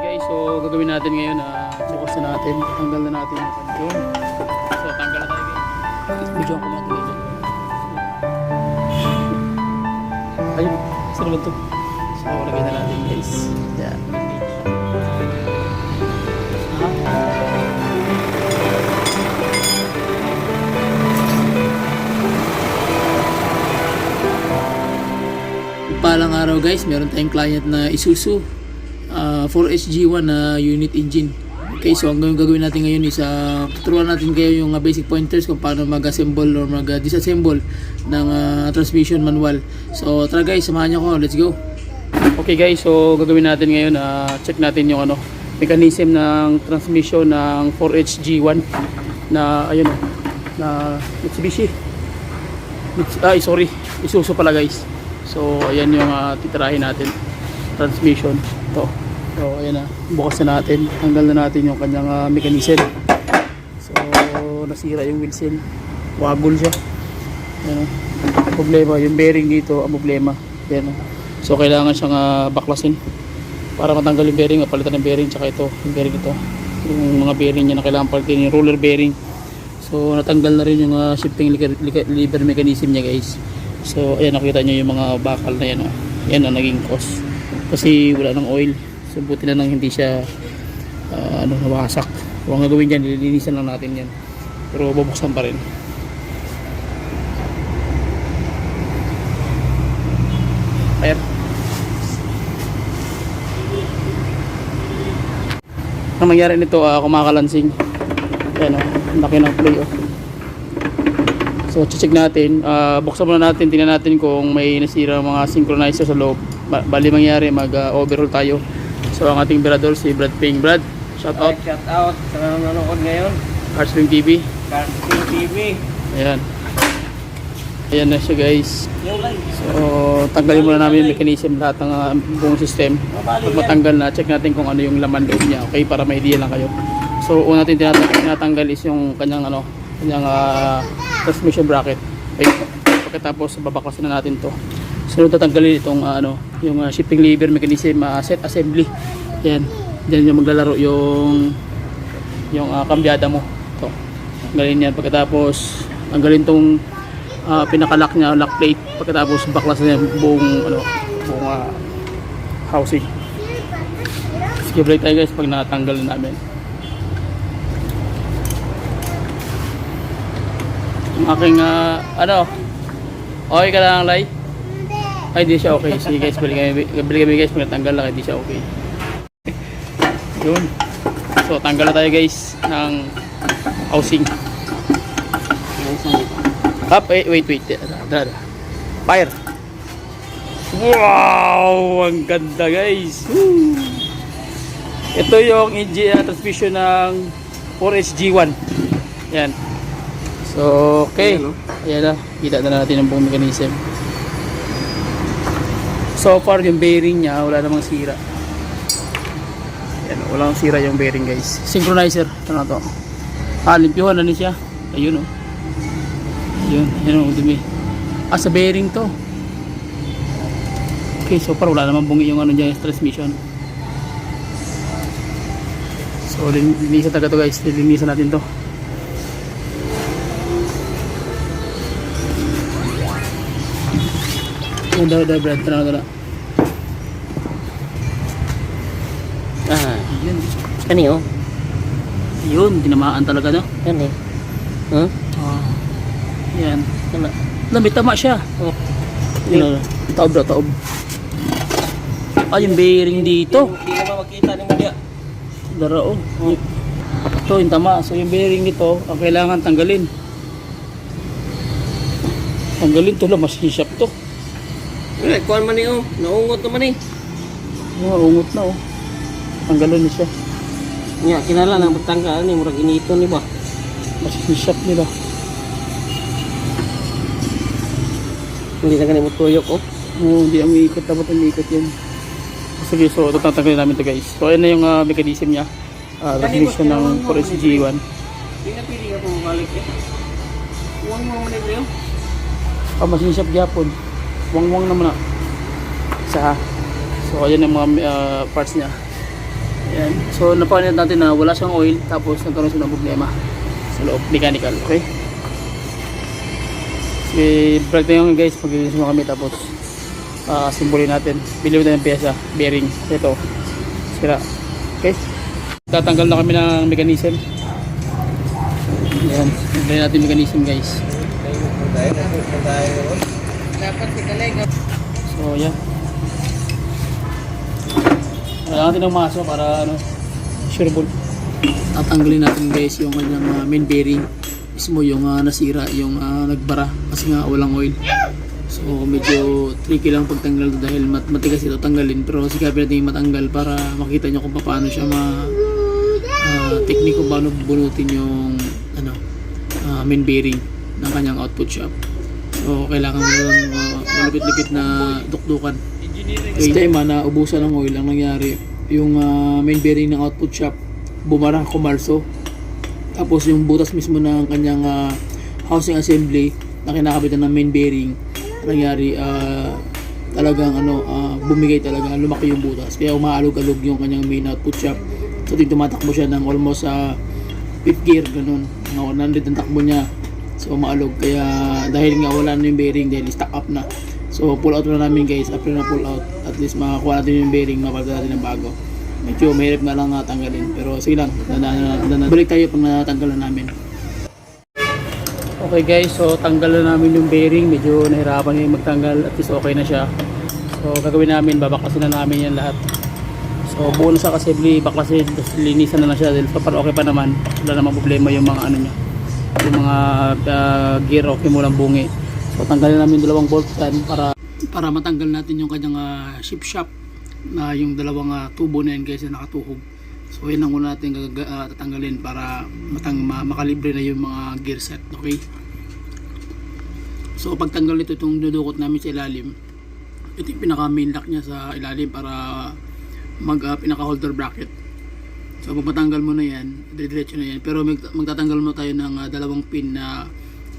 guys, so gagawin natin ngayon bukas na natin, tanggal na natin yung kanyon. So tanggal na tayo guys. Video ko natin guys. Ayun, saan naman ito? So lagay na natin guys. Yan. Palang araw guys, meron tayong client na Isuzu 4SG1 na unit engine. Okay, so ang gagawin natin ngayon is tuturuan natin kayo yung basic pointers kung paano mag-assemble or mag-disassemble ng transmission manual. So tara guys, samahan niyo ako, let's go. Okay guys, so gagawin natin ngayon, check natin yung mechanism ng transmission ng 4SG1 na ayun na Mitsubishi. Isuzu pala guys. So ayan yung titirahin natin, transmission to. So ayan na, bukas na natin, tanggal na natin yung kanyang mechanism. So nasira yung wheel seal, wagol siya. Ayan, problema yung bearing dito, ang problema. Ayan, so kailangan siyang baklasin para matanggal yung bearing, palitan ng bearing. Tsaka ito, yung bearing ito, yung mga bearing niya na kailangan palitin, yung roller bearing. So natanggal na rin yung shifting lever mechanism niya guys. So ayan, nakita nyo yung mga bakal na yan. Yan ang naging cause kasi wala ng oil. So buti na lang hindi siya nawasak. Kung ang gagawin dyan, nililinisan lang natin yan, pero bubuksan pa rin. Ayan, ang nangyari nito, kumakalansing. Ayan laki ng play So check natin, buksan muna natin, tingnan natin kung may nasira mga synchronizer sa loob. Bali mangyari, mag-overhaul tayo. So ang ating birador si Brad Ping. Brad, shout out. Shout out sa nanonood ngayon. Carspring TV. Carspring TV. Ayan. Ayan na siya guys. So tanggalin muna namin yung mechanism, lahat ng buong system. Pag matanggal na, check natin kung ano yung laman loob niya. Okay, para may idea lang kayo. So una natin tinatanggal is yung kanyang kanyang transmission bracket. Okay. Pagkatapos babaklasin na natin to. Sunod tatanggalin itong yung shifting lever mechanism set assembly. Yan. Diyan yung maglalaro yung kambyada mo. To. Tanggalin yan. Pagkatapos tanggalin tong pinaka-lock niya, lock plate. Pagkatapos baklasin yung buong housing. Sige, break tayo guys pag natanggal na namin. Aking okay ka lang Lai? Ay di siya okay. Sige guys, balik kami guys pag natanggal lang, hindi siya okay. Yun. So tanggal na tayo guys ng housing. Up, wait. Fire. Wow, ang ganda guys. Woo. Ito yung engine transmission ng 4SG1. Yan. So, okay. Ayan na. Kita na natin ang buong mechanism. So far, yung bearing niya, wala namang sira. Ayan, walang sira yung bearing guys. Synchronizer. Ito na to. Limpyuhan na siya. Ayun Ayun dumi. Sa bearing to. Okay, so far, wala namang bungi yung dyan, yung transmission. So, linisan taga to guys. Linisan natin to. Daw Brad, tara. Yun. Ano yun? Yun, tinamaan talaga no? Yan eh. Huh? Yan. Ano? May tama siya. Oh. Yun, taob. Yung bearing dito. Hindi naman makita ni Madia. Darao. Ito yung tama. So yung bearing dito, ang kailangan tanggalin. Tanggalin to lang, mas hishap to. Kuhan man eh naungot naman eh. Ungot na tanggalin niya siya. Nga, kinala na magtanggal ni murag inito ni ba? Mas hishap nila. Hindi na ganun mo tuyok Hindi ang ikot, dapat ang ikot yun. Sige, so tatanggalin namin to guys. So ayan na yung mechanism niya. Transmission ng 4SG1. Hindi na pili ka pumabalik eh. Huwag mo naman ito yun. Mas hishap gyapon. Wang naman na. So ayan yung mga parts niya. Ayan. So napansin natin na wala siyang oil, tapos nagkaroon siya ng problema sa loob, mechanical. Okay, si brake na yun guys, pag-ilis mo kami, tapos simbolin natin, bili natin ng pyesa, bearing, ito sira. Okay, tatanggal na kami ng mechanism. Ayan, tanggalin natin mechanism guys. Dapat si Kalega. So yan, kailangan natin ng maso para ano, sureball. Tatanggalin natin guys yung kanyang main bearing mismo, yung nasira, yung nagbara kasi nga walang oil. So medyo tricky lang pagtanggal to dahil matigas ito tanggalin, pero sikapin natin matanggal para makita nyo kung paano siya tekniko paano bunutin yung ano, main bearing ng kanyang output shaft. So kailangan mo lang malupit-lupit na dukdukan. Kasi time na ubusan ng oil, ang nangyari yung main bearing ng output shaft bumarang kumalso, tapos yung butas mismo ng kanyang housing assembly na kinakabitan ng main bearing, nangyari talagang bumigay talaga, lumaki yung butas, kaya umaalog-alog yung kanyang main output shaft. So tumatakbo siya ng almost 5th gear, ganun, mga 100 ang takbo niya. So maalog, kaya dahil nga wala na yung bearing, dahil stuck up na, so pull out na namin guys. After na pull out, at least makakuha natin yung bearing, mapalitan natin ng bago. Medyo mahirap na lang tanggalin, pero sige lang, balik tayo pag natanggal na namin. Okay guys, so tanggal na namin yung bearing. Medyo nahirapan yung magtanggal, at least okay na siya. So gagawin namin, babaklasin na namin yan lahat. So buo na sa assembly, baklasin, tapos linisan na siya, dahil para okay pa naman, wala namang problema yung mga ano niya, yung mga gear, okay mo lang bungi. So tanggalin namin dalawang bolt yan para matanggal natin yung kanyang shift shaft na yung dalawang tubo na yan guys na nakatuhog. So yun ang muna natin tatanggalin para makalibre na yung mga gear set. Okay, so pagtanggal nito, itong dudukot namin sa ilalim, ito yung pinaka main lock nya sa ilalim para pinaka holder bracket. So pag matanggal mo na yan, diretso na yan, pero magtatanggal mo tayo ng dalawang pin na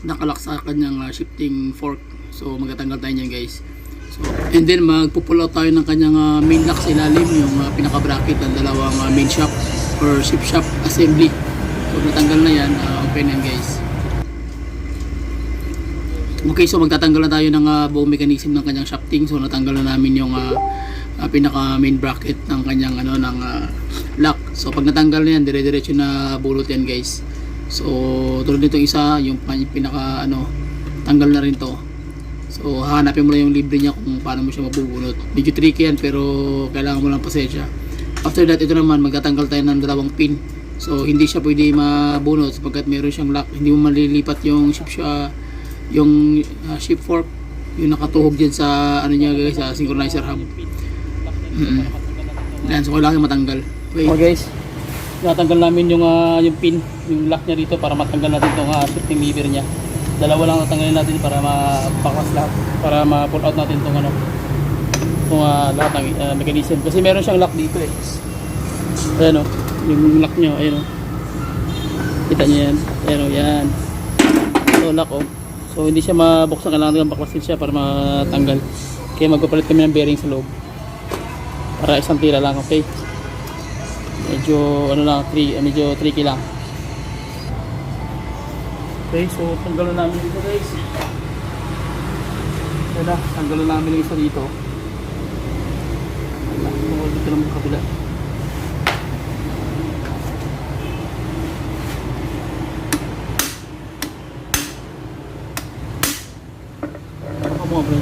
nakalak sa kanyang shifting fork. So magtatanggal tayo niyan guys. So, and then magpupull out tayo ng kanyang main lock sa ilalim, yung pinaka bracket ng dalawang main shaft or shift shaft assembly. So natanggal na yan, open yan guys. Okay, so magtatanggal na tayo ng buong mechanism ng kanyang shafting. So natanggal na namin yung pinaka main bracket ng kanyang ng lock. So pag natanggal na yan, dire-diretso na bulot yan guys. So tulad nitong isa, yung pinaka tanggal na rin to. So hahanapin mo lang yung libre niya kung paano mo siya mabubunot. Medyo tricky yan, pero kailangan mo lang pasensya. After that, ito naman, magtatanggal tayo ng dalawang pin. So hindi siya pwede mabunot sapagkat meron siyang lock. Hindi mo malilipat yung shift fork, yung nakatuhog dyan sa niya guys, sa synchronizer hub. Yan, so kailangan matanggal. Okay guys, natanggal namin yung pin, yung lock niya dito para matanggal natin itong shifting lever niya. Dalawa lang natanggalin natin para mapaklas lahat, para ma-pull out natin itong lahat ng mechanism. Kasi meron siyang lock dito eh. Ayan yung lock nyo, ayan kita nyo yan, ayan yan. So lock so hindi siya mabuksan, kailangan baklasin siya para matanggal. Kaya magpapalit kami ng bearing sa loob para isang tira lang. Okay, medyo medyo tricky lang. Okay, so tanggalan namin dito guys. Kaya tanggalan namin yung isa dito. Dito lang sa kabila. Baka mo bro.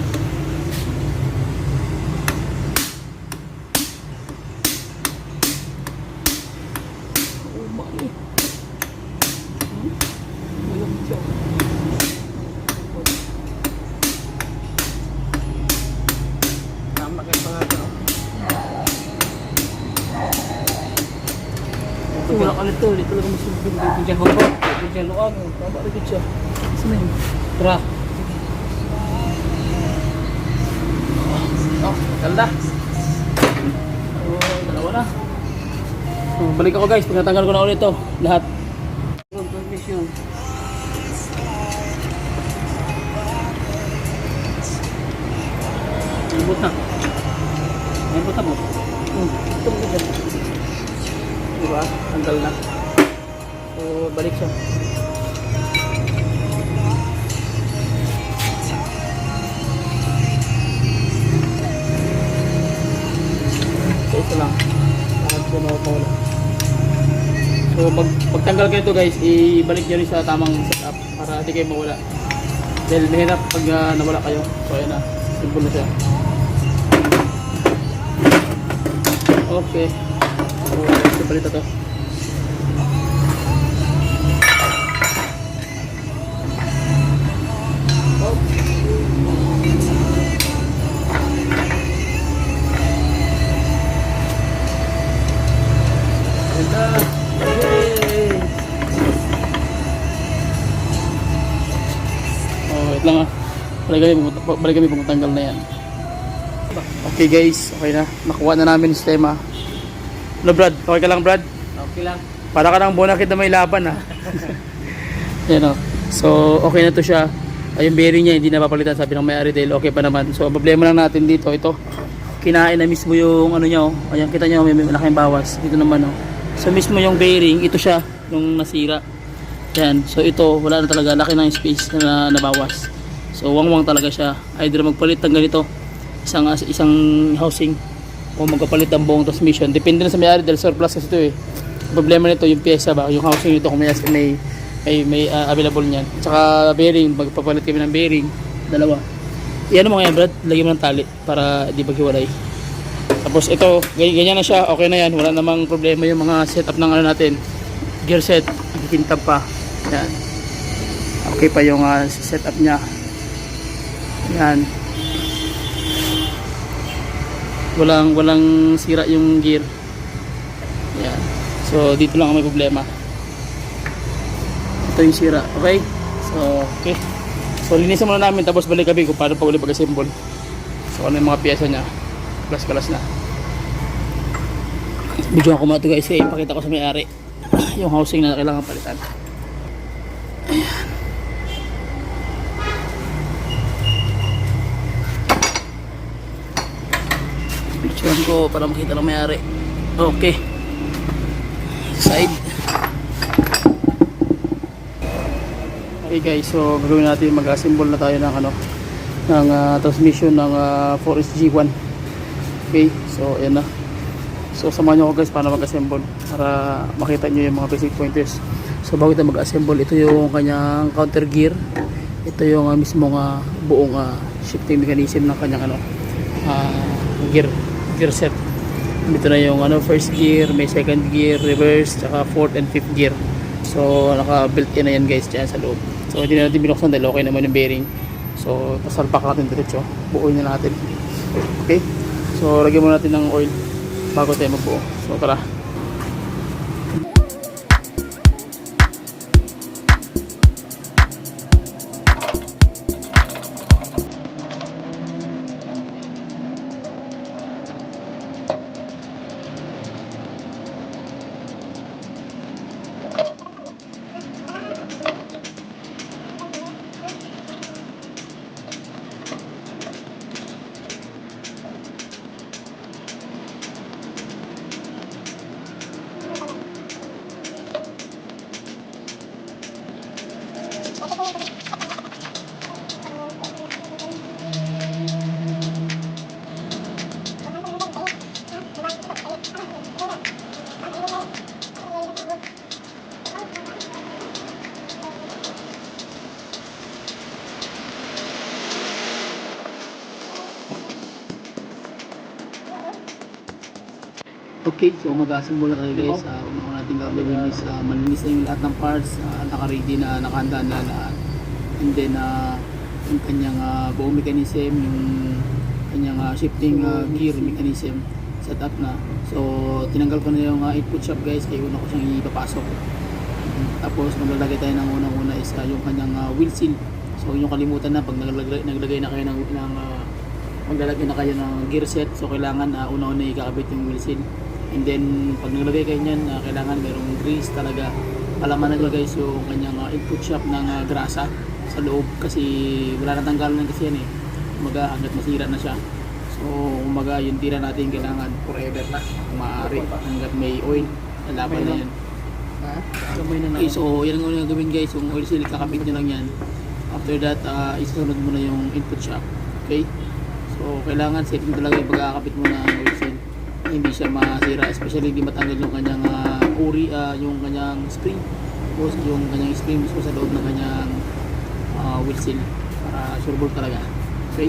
Wala ka nito, dito lang masulbog dito dyan haba, dito dyan luang, tama rin siya. Saan na yun? Tara. Ganda. Dalawa na. Balik ako guys, pag natanggal ko na ulit ito, lahat. Transmission. Ibot na. Ibot na po. Ito mo dyan. Diba? Tanggal na. So, balik siya. So, ito lang. Bakit ko mawala. So, pagtanggal kayo ito guys, ibalik nyo rin sa tamang setup para hindi kayo mawala. Dahil mahirap pag nawala kayo. So, ayan na. Simple na siya. Okay. So, ipalit ito. Wait lang ah. Balik kami pagtanggal na yan. Okay guys, okay na. Nakuha na namin yung sistema. Ano Brad? Okay ka lang Brad? Okay lang. Para ka ng bonakit na may laban ah. Yan o. So okay na to siya. Yung bearing niya hindi napapalitan, sabi ng may-ari dahil okay pa naman. So ang problema lang natin dito, ito. Kinain na mismo yung ano niya oh. Ayan, kita niyo may malaking bawas. Dito naman oh. So mismo yung bearing, ito siya yung nasira. Yan. So ito, wala na talaga. Laki ng space na nabawas. So wangwang talaga siya. Either magpalit ng ganito, isang housing, o magpapalit ng buong transmission. Depende na sa may-ari dahil surplus kasi ito eh. Problema nito yung pyesa ba, yung housing nito kung may available niyan. Tsaka bearing, magpapalit kami ng bearing, dalawa. Yan mo ngayon Brad, lagyan mo ng tali para di maghiwalay. Tapos ito, ganyan na siya, okay na yan. Wala namang problema yung mga setup ng ano natin. Gear set, kikintab pa. Yan. Okay pa yung setup niya. Yan. Walang sira yung gear. Yan. So dito lang ang may problema. Ito yung sira. Okay? Okay. So linisin muna namin tapos balik kami kung paano pa ulit pag-assemble. So ano yung mga piyesa niya. Kalas na. Video ako mga ito guys, ipakita ko sa may-ari yung housing na kailangan palitan. Ayan. Picturean ko para makita ng may-ari. Okay. Side. Okay guys, so gagawin natin, mag-assemble na tayo ng transmission ng 4SG1. Okay, so ayan na. So samahan nyo ako guys para mag-assemble para makita nyo yung mga basic pointers. So bago tayo mag-assemble, ito yung kanyang counter gear. Ito yung mismong buong shifting mechanism ng kanyang gear set. Dito na yung first gear, may second gear, reverse, tsaka fourth and fifth gear. So naka built in na yan guys dyan sa loob. So hindi na natin binuksan dahil okay naman yung bearing. So pasalpak natin diretso, buuin na natin. Okay, so lagyan muna natin ng oil bago tayo magbuo. So tara. Okay, so mag-assemble na tayo guys. Una natin gagawin is malinis na yung lahat ng parts, naka-ready na, nakahanda na lahat. And then yung kanyang buong mechanism, yung kanyang shifting gear mechanism set up na. So tinanggal ko na yung input shop guys, kaya una ko siyang ipapasok. Tapos maglalagay tayo ng unang-una is yung kanyang wheel seal. So yung kalimutan na pag naglagay na kayo ng maglalagay na kayo ng gear set, so kailangan una-una ikakabit yung wheel seal. And then pag naglagay kayo niyan, kailangan mayroong grease talaga. Alaman na guys yung kanyang input shop ng grasa sa loob kasi wala nang tanggalan kasi yan eh. Umaga hanggat masira na siya. So umaga yung tira natin kailangan forever na kung maaari hanggat may oil. Lalaban na yan. Ha? Gamay na Okay, so yan ang unang gawin guys, yung oil seal, kakabit nyo lang yan. After that, isasunod mo na yung input shock. Okay? So kailangan setting talaga yung pagkakabit mo na oil seal. Hindi siya masira, especially hindi matanggal yung kanyang uri, yung kanyang spring. Tapos yung kanyang spring mismo sa loob ng kanyang wheel seal para sureball talaga. Okay?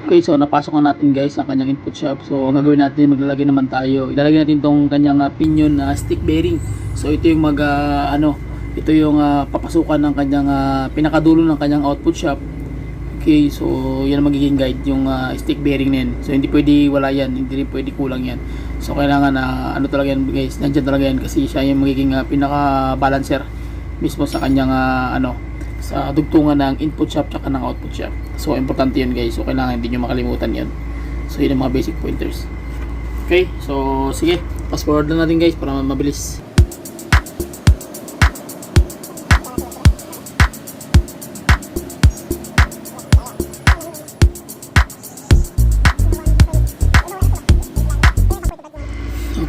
Okay, so napasok na natin guys ang kanyang input shop. So ang gagawin natin, maglalagay naman tayo. Ilalagay natin tong kanyang pinion na stick bearing. So ito yung ito yung papasukan ng kanyang pinakadulo ng kanyang output shop. Okay, so yan ang magiging guide yung stick bearing na yan. So hindi pwede wala yan, hindi rin pwede kulang yan. So kailangan ano talaga yan guys, nandiyan talaga yan kasi siya yung magiging pinaka balancer mismo sa kanyang sa dugtungan ng input shop at ng output shop. So importante yun guys, so kailangan hindi nyo makalimutan yan. So yun ang mga basic pointers. Okay, so sige, fast forward lang natin guys para mabilis.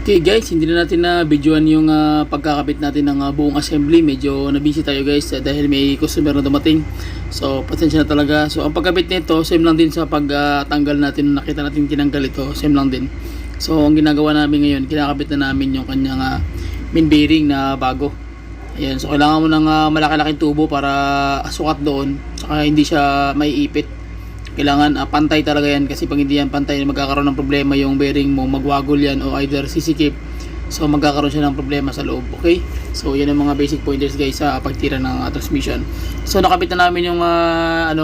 Okay guys, hindi na natin na videoan yung pagkakabit natin ng buong assembly. Medyo na-busy tayo guys dahil may customer na dumating. So pasensya na talaga. So ang pagkabit nito, same lang din sa pagtanggal natin. Nakita natin tinanggal ito, same lang din. So ang ginagawa namin ngayon, kinakabit na namin yung kanyang main bearing na bago. Ayan, so kailangan mo ng malaki-laking tubo para sukat doon. Saka hindi siya maiipit. Kailangan pantay talaga yan kasi pag hindi yan pantay magkakaroon ng problema yung bearing mo, magwagol yan o either sisikip, so magkakaroon siya ng problema sa loob. Okay, so yan ang mga basic pointers guys sa pagtira ng transmission. So nakabit na namin yung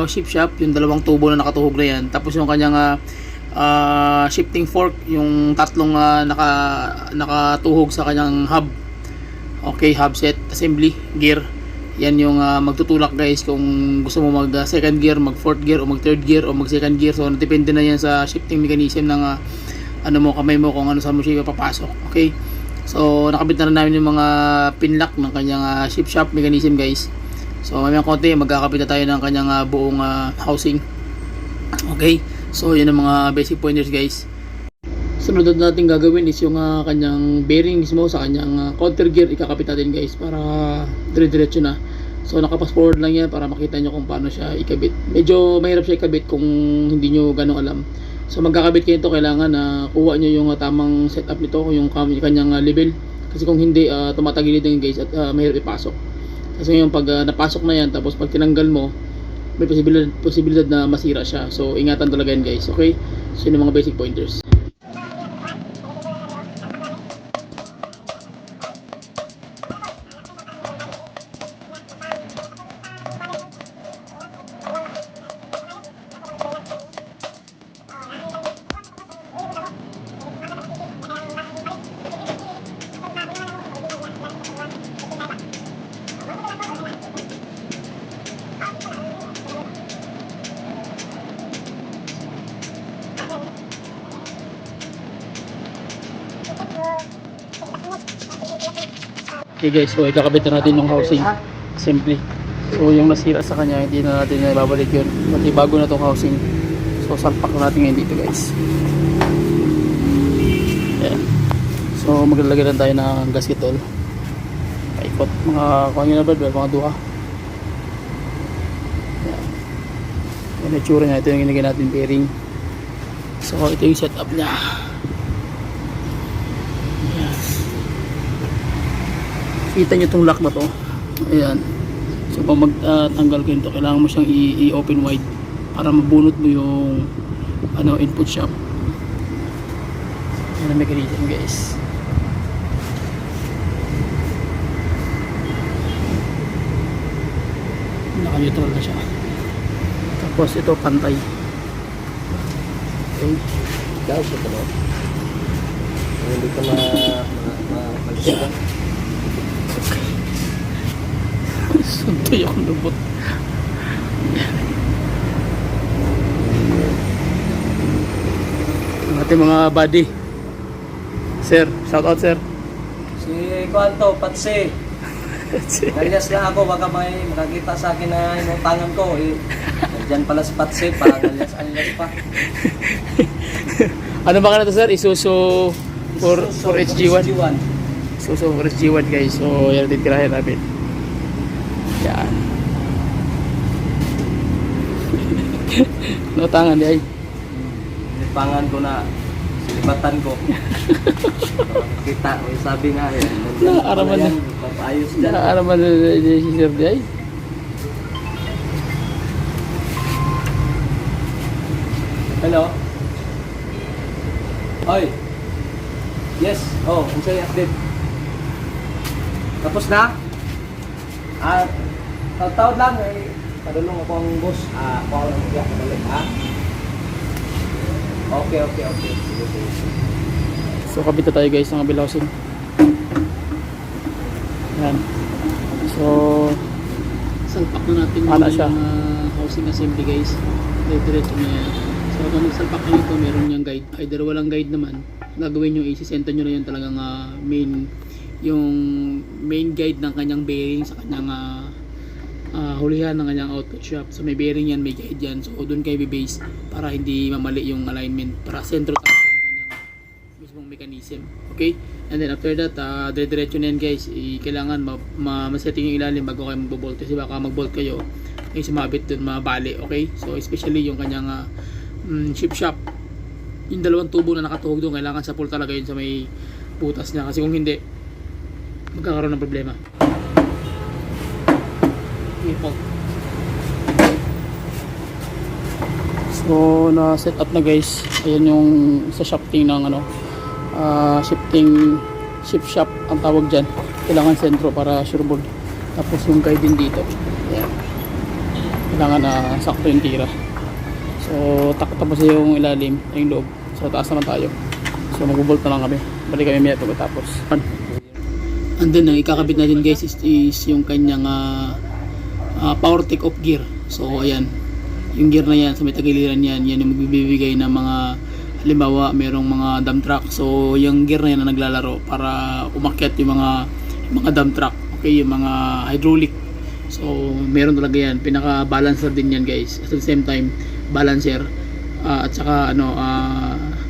shift shaft, yung dalawang tubo na nakatuhog na yan, tapos yung kanyang shifting fork, yung tatlong nakatuhog sa kanyang hub. Okay, hub set, assembly, gear. Yan yung magtutulak guys kung gusto mo mag second gear, mag fourth gear o mag third gear o mag second gear. So depende na yan sa shifting mechanism ng kamay mo kung ano sa mo siya papasok. Okay, so nakabit na rin namin yung mga pinlock ng kanyang shift shaft mechanism guys. So mamayang konti magkakabit na tayo ng kanyang buong housing. Okay, so yan ang mga basic pointers guys. Sunod natin gagawin is yung kanyang bearing mismo sa kanyang counter gear, ikakapit natin guys para dire-diretso na. So naka-fast forward lang yan para makita nyo kung paano siya ikabit. Medyo mahirap siya ikabit kung hindi nyo ganong alam. So magkakabit kayo ito, kailangan kuha nyo yung tamang setup nito, yung kanyang level. Kasi kung hindi, tumatagilid din guys at mahirap ipasok. Kasi yung pag napasok na yan, tapos pag tinanggal mo, may posibilidad na masira siya. So ingatan talaga yan guys, okay? So yun ang mga basic pointers. Okay guys, so ikakabit na natin yung housing assembly. So yung nasira sa kanya, hindi na natin ibabalik yun. Pati bago na itong housing. So salpak na natin ngayon dito guys. Ayan. So maglalagay lang tayo ng gasket all. Paikot mga kanya na brad, mga duha. Ayan. Yung itsura niya, ito yung ginagay natin bearing. So ito yung setup niya. Kita nyo itong lock na to. Ayan. So pag magtanggal ko nito, kailangan mo siyang i-open wide para mabunot mo yung ano, input shock. Yan ang mechanism guys. Naka-neutral na siya. Tapos ito pantay. Okay. Ikaw sa tanong. Hindi ka ma-malisipan. Suntoy akong lubot. Ang ating mga buddy. Sir, shout out sir. Si Kwanto, Patse. Nalyas lang ako, baka may makakita sa akin na inutangan ko. Diyan pala si Patse, para nalyas pa. Ano ba ka na to sir? Isuzu for HG1. Isuzu for HG1 guys. So yan din tirahin namin. Yan. Nautangan di ay. Nipangan ko na silibatan ko. Kita, may sabi nga eh. Nakaaraman na. Papayos dyan. Nakaaraman na si sir di ay. Hello? Oy. Yes. Oh, ano sa'yo update? Tapos na? Tawad lang eh. Padulong ako ang boss. Ako ang mag-iyak na balik, ha? Okay. Sige. So kabit na tayo guys ng kabilang housing. Yan. So salpak na natin Ano yung siya? housing assembly guys. Diretso na yan. So kung magsalpak nyo ito, meron niyang guide. Either walang guide naman, gagawin nyo isisenta nyo na yun talagang main guide ng kanyang bearing sa kanyang hulihan ng kanyang output shaft. So may bearing yan, may guide yan. So doon kayo base para hindi mamali yung alignment, para sentro tayo ng kanyang mismong mechanism. Okay? And then after that, dire-diretso na yan guys. Kailangan ma-setting yung ilalim bago kayo magbobolt, kasi baka magbolt kayo yung sumabit dun, mabali. Okay? So especially yung kanyang shift shaft, yung dalawang tubo na nakatuhog doon, kailangan sa pull talaga yun sa may butas niya, kasi kung hindi magkakaroon ng problema. So na set up na guys. Ayan yung sa shafting ng shifting shift shaft ang tawag dyan. Kailangan sentro para sureball. Tapos yung guide din dito. Ayan. Kailangan sakto yung tira. So tapos yung ilalim, yung loob. So taas naman tayo. So magbobolt na lang kami. Balik kami maya pagkatapos. And then ang ikakabit natin guys is yung kanyang power take off gear. So ayan, yung gear na yan sa may tagiliran yan, yan yung magbibigay ng mga, halimbawa merong mga dump truck. So yung gear na yan na naglalaro para umakyat yung mga dump truck. Okay, yung mga hydraulic. So meron talaga yan, pinaka balancer din yan guys. At the same time balancer, at saka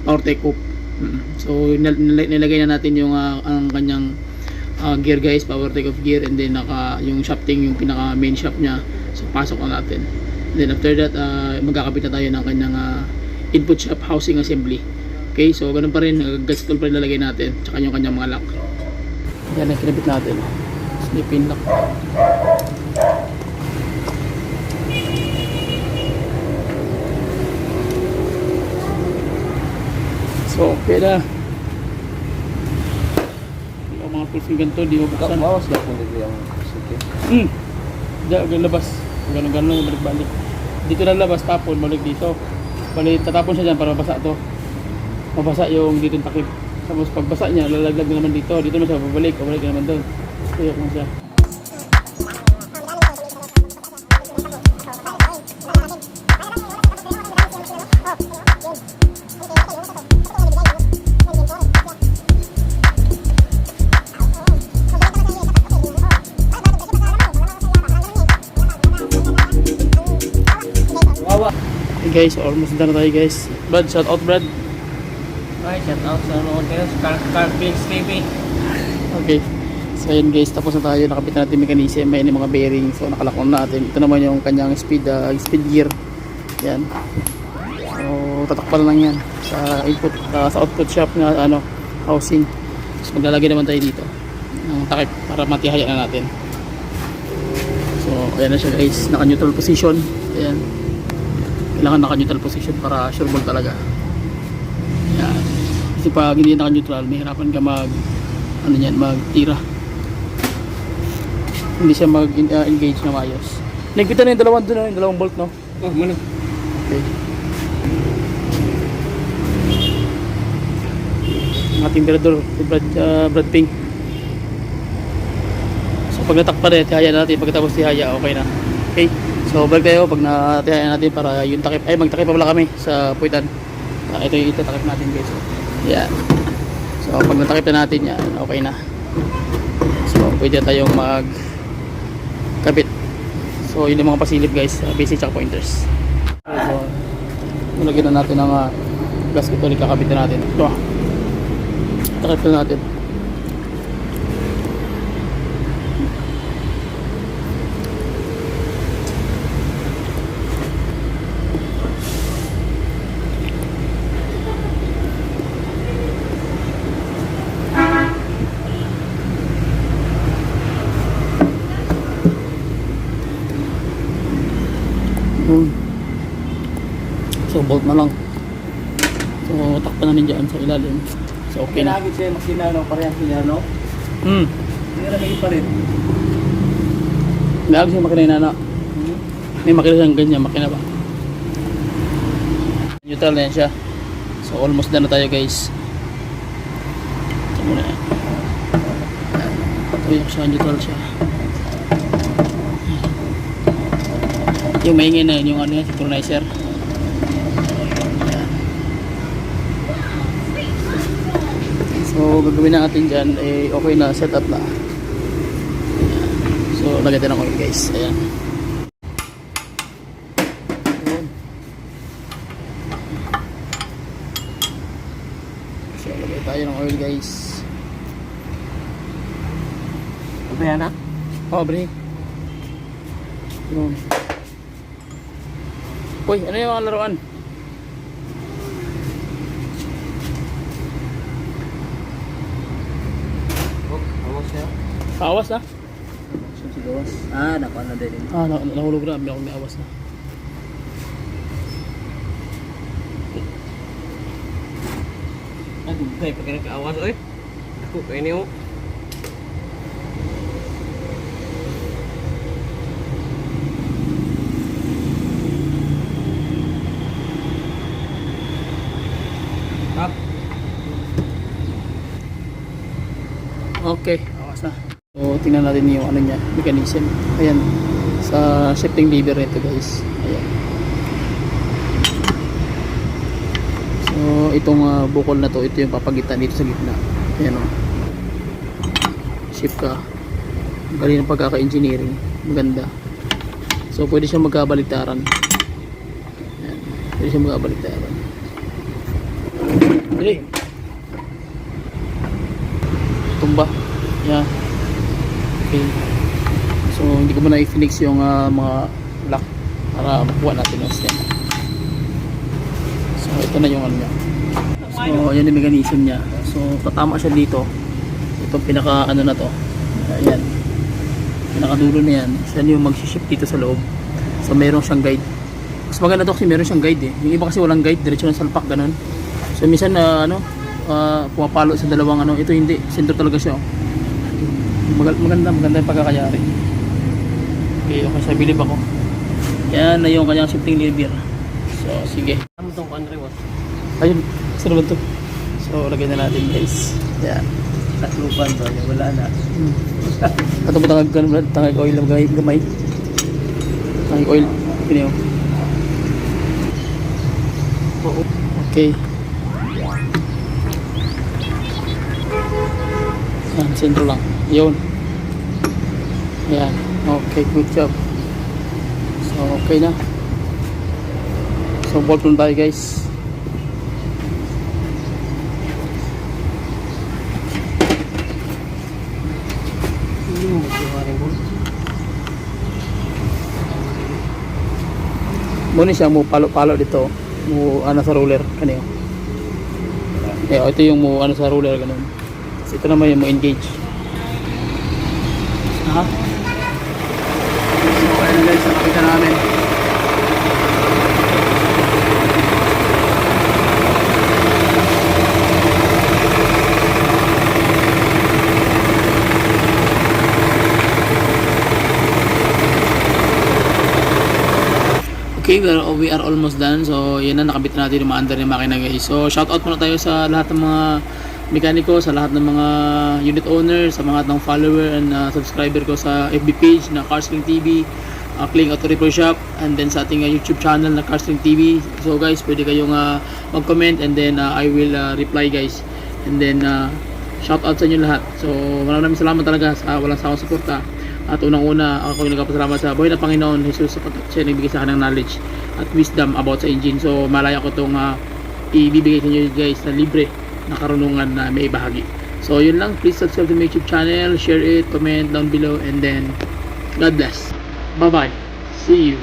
power take off. So nilagay na natin yung ang kanyang gear guys, power take off gear, and then yung shafting, yung pinaka main shaft niya. So pasok na natin. Then after that, magkakabit na tayo ng kanyang input shaft housing assembly. Okay, so ganun pa rin, gas tool pa rin lalagay natin, tsaka yung kanyang mga lock. Yan ang kinabit natin, snip-in lock. So okay na. Yung mga pulsing ganito, di mabuksan. Mawas lang kung dito yung sige. Diyan labas. Ganun-ganun, balik-balik. Dito na labas, tapon, balik dito. Balik, tatapon siya dyan para mabasa to. Mabasa yung dito yung takip. Tapos pagbasa niya, lalaglag na naman dito. Dito na siya, babalik na naman doon. Tuyok na siya. Hey guys, almost done na tayo guys. Brad, shout out Brad. Ay, shout out sa mga kayo, Carpix TV. Okay. So ayun guys, tapos na tayo. Nakabit na natin yung mechanism. May mga bearing. So nakalakon natin. Ito naman yung kanyang speed gear. Yan. So tatakpan lang yan sa input, sa output shaft na housing. So maglalagay naman tayo dito. ng takip para matihaya na natin. So ayan na siya guys, naka neutral position. Ayan, kailangan naka neutral position para sure ball talaga. Ayan. Kasi pag hindi naka neutral, may hirapan ka mag ano yan, magtira, hindi siya mag engage na maayos. Nagkita na yung dalawang doon, yung dalawang bolt, no? Oh, muna. Okay. Ang ating tirador, si Brad Pink. So pag natakpan na, tihaya natin. Pagkatapos tihaya, okay na. Okay. So balik tayo pag natihaya natin para yung takip. Ay, magtakip pa pala kami sa puwitan. Ito yung itatakip natin guys. Yan. So pag natakip na natin yan, okay na. So pwede tayong magkabit. So yun yung mga pasilip guys, basic tsaka pointers. So nalagyan na natin ng gasket ulit, kakabit na natin. Ito. Takip na natin. So bolt na lang. So takpan na dyan sa ilalim. So okay na. Kinagit siya makina, no? Parehas niya, no? Hindi na may pa rin. Nagagos yung makina na. May makina siyang ganyan, makina ba? Neutral na yan siya. So almost done na tayo guys. Ito muna yan. Ito yung siya, neutral siya. Yung maingin na yun, yung ano yan, synchronizer. So gagawin natin dyan, eh okay na, setup na. So lagay tayo ng oil guys, ayan. So lagay tayo ng oil guys. Ano yan, ha? Oh bre. Yun. Uy, ano yung mga laruan? Awas siya. Awas na? Si gawas. Ah, nakuha na din. Nahulog na, may awas na. Aduh, kayak pakai awas, oi. Aku kayak ini, oh. Okay, awas na. So tingnan natin yung ano niya, mechanism. Ayan, sa shifting lever nito guys. Ayan. So itong bukol na to, ito yung papagitan dito sa gitna. Ayan o. Shift ka. Galing ng pagkaka-engineering. Maganda. So pwede siyang magkabaliktaran. Ayan. Pwede siyang magkabaliktaran. Dali. Tumba. Yeah. Okay. So hindi ko muna i-fix yung mga lock para makuha natin yung stem. So ito na yung ano niya. So ayan yung mechanism niya. So tatama siya dito. Itong pinaka ano na to. Ayan. Pinakadulo na yan. Siya yung mag-shift dito sa loob. So meron siyang guide. Mas maganda to kasi meron siyang guide eh. Yung iba kasi walang guide, diretso na salpak ganun. So minsan pumapalo sa dalawang ano. Ito hindi, sentro talaga siya. Maganda yung pagkakayari. Okay, okay, sa bilib ako. Yan na yung kanyang shifting lever. So sige. Ano tong country was? Ayun, saan naman to? So lagay na natin guys. Yan. Taklupan to, wala na. Ato mo tangag oil na gamay. Tangag oil. Pinayo. Okay. Sentro lang. Yun. Ayan. Okay, good job. So, okay na. So, bolt lang tayo guys. Muna siya mo palo-palo dito. Mo ano sa roller kanyo. Ito yung mo ano sa roller ganun. Ito naman yung mo engage. Ha? So ayun guys, nakakita namin. Okay, we are almost done. So, yan na, nakabit na natin yung mga under ng makina guys. So, shout out muna tayo sa lahat ng mga mekaniko, sa lahat ng mga unit owner, sa mga ng follower and subscriber ko sa FB page na Carsling TV, Kling Auto Repair Shop, and then sa ating YouTube channel na Carsling TV. So guys, pwede kayong mag-comment and then I will reply guys. And then shout out sa inyo lahat. So, maraming salamat talaga sa walang sawang suporta. At unang-una, ako yung nagpapasalamat sa buhay na Panginoon Jesus sapagkat siya nagbigay sa akin ng knowledge at wisdom about sa engine. So malaya ko itong ibibigay sa inyo guys na libre na karunungan na may bahagi. So yun lang, please subscribe to my YouTube channel, share it, comment down below, and then God bless. Bye bye, see you.